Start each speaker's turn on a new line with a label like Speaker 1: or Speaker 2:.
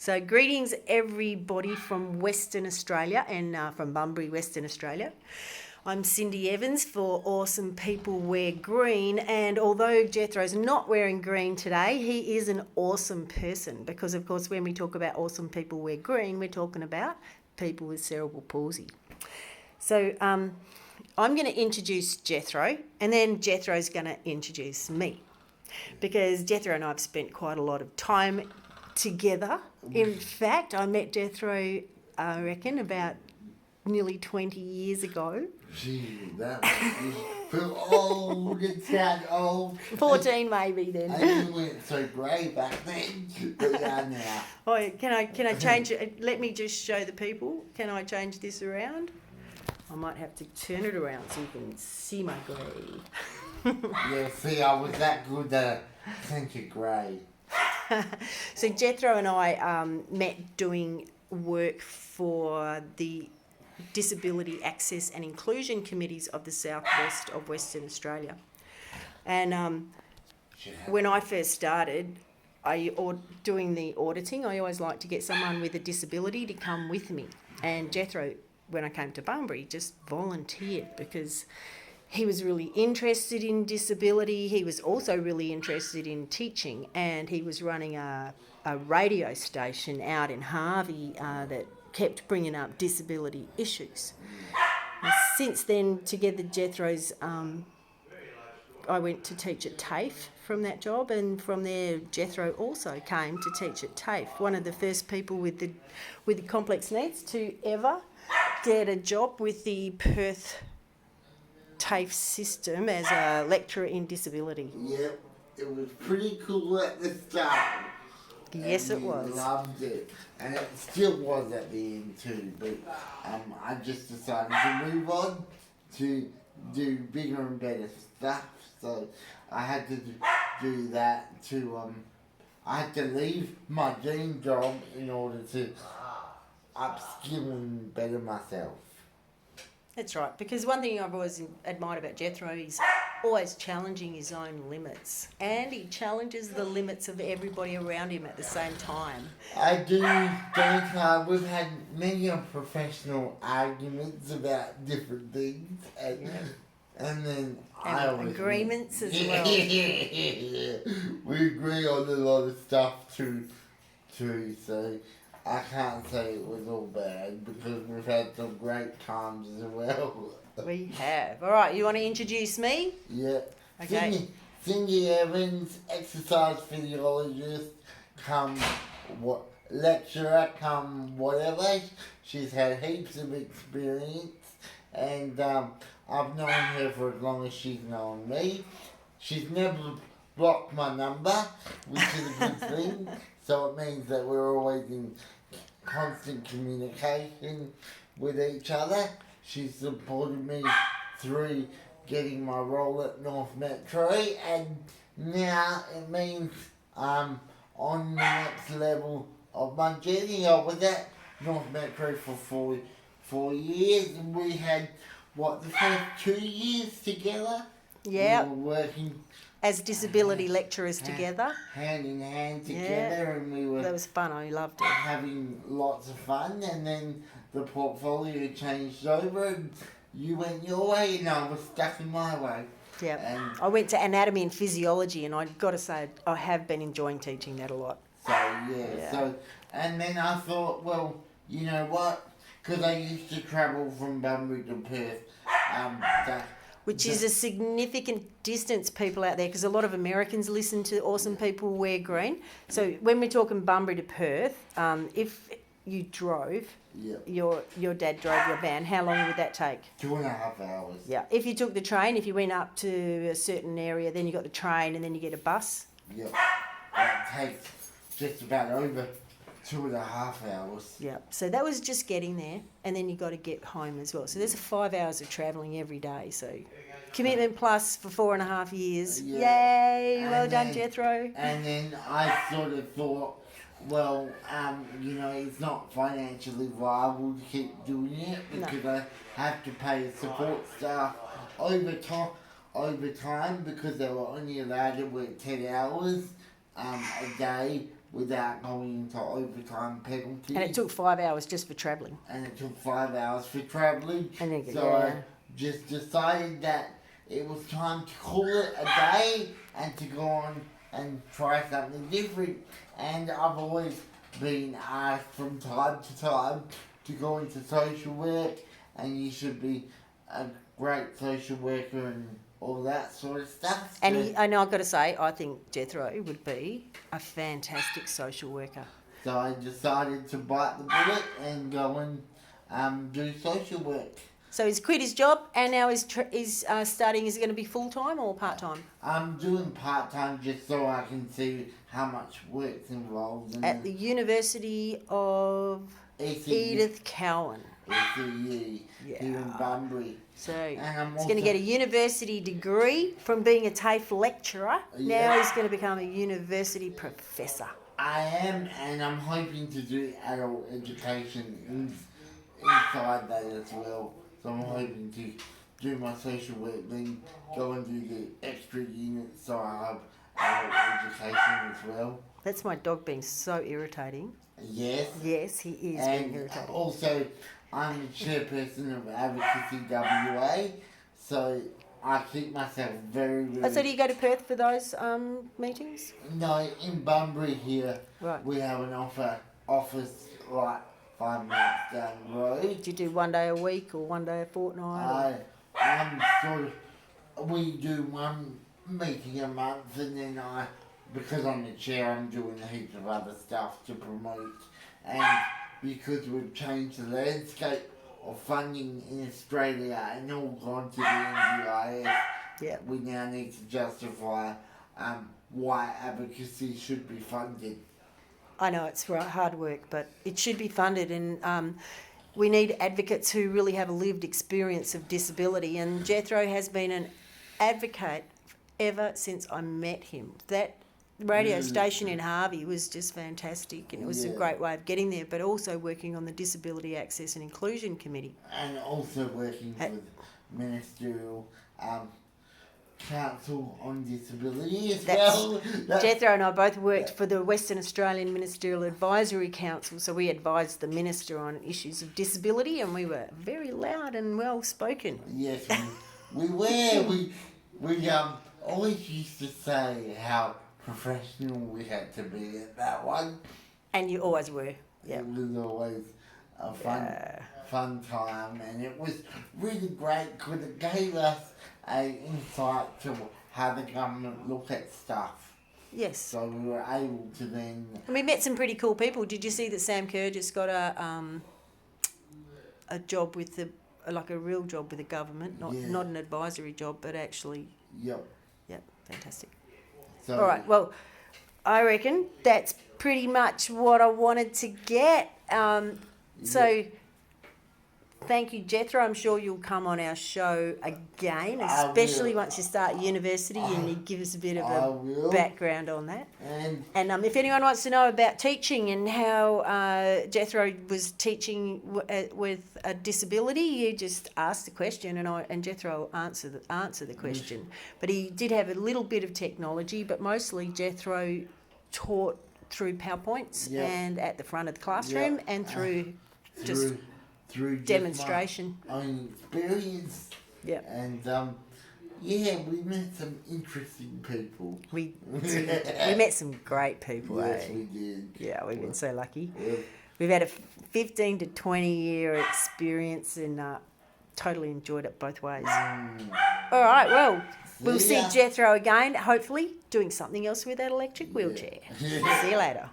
Speaker 1: So greetings everybody from Western Australia and from Bunbury, Western Australia. I'm Cindy Evans for Awesome People Wear Green, and although Jethro's not wearing green today, he is an awesome person because, of course, when we talk about Awesome People Wear Green, we're talking about people with cerebral palsy. So I'm going to introduce Jethro, and then Jethro's going to introduce me because Jethro and I have spent quite a lot of time together. In fact, I met Jethro, I reckon, about nearly 20 years ago.
Speaker 2: Gee, that was feel old. It sounds old.
Speaker 1: 14 maybe then.
Speaker 2: And you went so grey back then, but now.
Speaker 1: Oh, can I change it? Let me just show the people. Can I change this around? I might have to turn it around so you can see my grey.
Speaker 2: Yeah, see, I was that good that I think you're grey.
Speaker 1: So Jethro and I met doing work for the Disability Access and Inclusion Committees of the Southwest of Western Australia. And when I first started doing the auditing, I always liked to get someone with a disability to come with me. And Jethro, when I came to Bunbury, just volunteered because he was really interested in disability. He was also really interested in teaching, and he was running a radio station out in Harvey that kept bringing up disability issues. And since then, together, Jethro's, I went to teach at TAFE from that job, and from there, Jethro also came to teach at TAFE, one of the first people with the complex needs to ever get a job with the Perth TAFE system as a lecturer in disability.
Speaker 2: Yep, it was pretty cool at the start.
Speaker 1: Yes, it was.
Speaker 2: Loved it, and it still was at the end too. But I just decided to move on to do bigger and better stuff. So I had to do that to. I had to leave my dream job in order to upskill and better myself.
Speaker 1: That's right, because one thing I've always admired about Jethro is always challenging his own limits, and he challenges the limits of everybody around him at the same time.
Speaker 2: I do think we've had many professional arguments about different things, and then I always
Speaker 1: agreements as well.
Speaker 2: Yeah, we agree on a lot of stuff too. So I can't say it was all bad because we've had some great times as well.
Speaker 1: We have. All right, you want to introduce me?
Speaker 2: Yeah.
Speaker 1: Okay.
Speaker 2: Cindy Evans, exercise physiologist, lecturer, whatever. She's had heaps of experience, and I've known her for as long as she's known me. She's never blocked my number, which is a good thing. So it means that we're always in constant communication with each other. She supported me through getting my role at North Metro, and now it means I'm on the next level of my journey. I was at North Metro for 4 years, and we had, the first 2 years together?
Speaker 1: Yeah.
Speaker 2: We were working
Speaker 1: as disability lecturers together.
Speaker 2: Hand in hand together, and we were...
Speaker 1: That was fun, I loved it.
Speaker 2: Having lots of fun, and then the portfolio changed over, and you went your way, and I was stuck in my way.
Speaker 1: Yeah,
Speaker 2: and
Speaker 1: I went to anatomy and physiology, and I've got to say, I have been enjoying teaching that a lot.
Speaker 2: So, and then I thought, well, you know what, because I used to travel from Bunbury to Perth,
Speaker 1: which is a significant distance, people out there, because a lot of Americans listen to Awesome People Wear Green. So when we're talking Bunbury to Perth, if you drove, your dad drove your van, how long would that take?
Speaker 2: 2.5 hours.
Speaker 1: Yeah. If you took the train, if you went up to a certain area, then you got the train and then you get a bus?
Speaker 2: Yeah. That takes just about over 2.5 hours.
Speaker 1: Yeah, so that was just getting there, and then you got to get home as well. So there's 5 hours of travelling every day. So commitment plus for 4.5 years.
Speaker 2: Yeah.
Speaker 1: Yay! Well done, Jethro.
Speaker 2: And then I sort of thought, well, it's not financially viable to keep doing it because I have to pay support staff overtime because they were only allowed to work 10 hours a day without going into overtime penalties.
Speaker 1: And it took 5 hours just for travelling.
Speaker 2: And it took 5 hours for travelling.
Speaker 1: And
Speaker 2: So I just decided that it was time to call it a day and to go on and try something different. And I've always been asked from time to time to go into social work, and you should be a great social worker and all that sort of stuff.
Speaker 1: And I know I've got to say, I think Jethro would be a fantastic social worker.
Speaker 2: So I decided to bite the bullet and go and do social work.
Speaker 1: So he's quit his job and now he's studying. Is it going to be full-time or part-time?
Speaker 2: I'm doing part-time just so I can see how much work's involved. In
Speaker 1: At the University of Edith Cowan.
Speaker 2: ECU here in Bunbury.
Speaker 1: So
Speaker 2: And
Speaker 1: he's going to get a university degree from being a TAFE lecturer.
Speaker 2: Yeah.
Speaker 1: Now he's going to become a university professor.
Speaker 2: I am, and I'm hoping to do adult education inside that as well. So I'm hoping to do my social work, then go and do the extra units so I have adult education as well.
Speaker 1: That's my dog being so irritating.
Speaker 2: Yes.
Speaker 1: Yes, he is
Speaker 2: And
Speaker 1: being irritating.
Speaker 2: also, I'm the chairperson of Advocacy WA, so I keep myself very, very...
Speaker 1: So do you go to Perth for those meetings?
Speaker 2: No, in Bunbury here,
Speaker 1: Right.
Speaker 2: we have an office like 5 minutes down the road.
Speaker 1: Do you do 1 day a week or 1 day a fortnight?
Speaker 2: I'm sort of... We do one meeting a month, and then because I'm the chair, I'm doing a heap of other stuff to promote. And because we've changed the landscape of funding in Australia and all gone to the NDIS, we now need to justify why advocacy should be funded.
Speaker 1: I know it's hard work, but it should be funded, and we need advocates who really have a lived experience of disability. And Jethro has been an advocate ever since I met him. That radio station in Harvey was just fantastic, and it was a great way of getting there, but also working on the Disability Access and Inclusion Committee.
Speaker 2: And also working with Ministerial Council on Disability as well.
Speaker 1: Jethro and I both worked for the Western Australian Ministerial Advisory Council, so we advised the Minister on issues of disability, and we were very loud and well spoken.
Speaker 2: Yes, we were. We always used to say how professional we had to be at that one.
Speaker 1: And you always were. Yeah.
Speaker 2: It was always a fun time, and it was really great because it gave us an insight to how the government look at stuff.
Speaker 1: Yes.
Speaker 2: So we were able to then...
Speaker 1: And we met some pretty cool people. Did you see that Samkerr just got a job with a real job with the government, not an advisory job, but actually...
Speaker 2: Yep.
Speaker 1: Yep, fantastic.
Speaker 2: So,
Speaker 1: all right, well, I reckon that's pretty much what I wanted to get. So thank you, Jethro. I'm sure you'll come on our show again, especially once you start university and you give us a bit of a background on that. And if anyone wants to know about teaching and how Jethro was teaching with a disability, you just ask the question, and Jethro will answer the question. But he did have a little bit of technology, but mostly Jethro taught through PowerPoints and at the front of the classroom and through demonstration.
Speaker 2: My own experience.
Speaker 1: Yeah.
Speaker 2: And we met some interesting people.
Speaker 1: We met some great people.
Speaker 2: Yes, we did.
Speaker 1: Yeah, we've been so lucky.
Speaker 2: Yeah.
Speaker 1: We've had a 15 to 20 year experience and totally enjoyed it both ways. All right, well, we'll see Jethro again, hopefully doing something else with that electric wheelchair. See you later.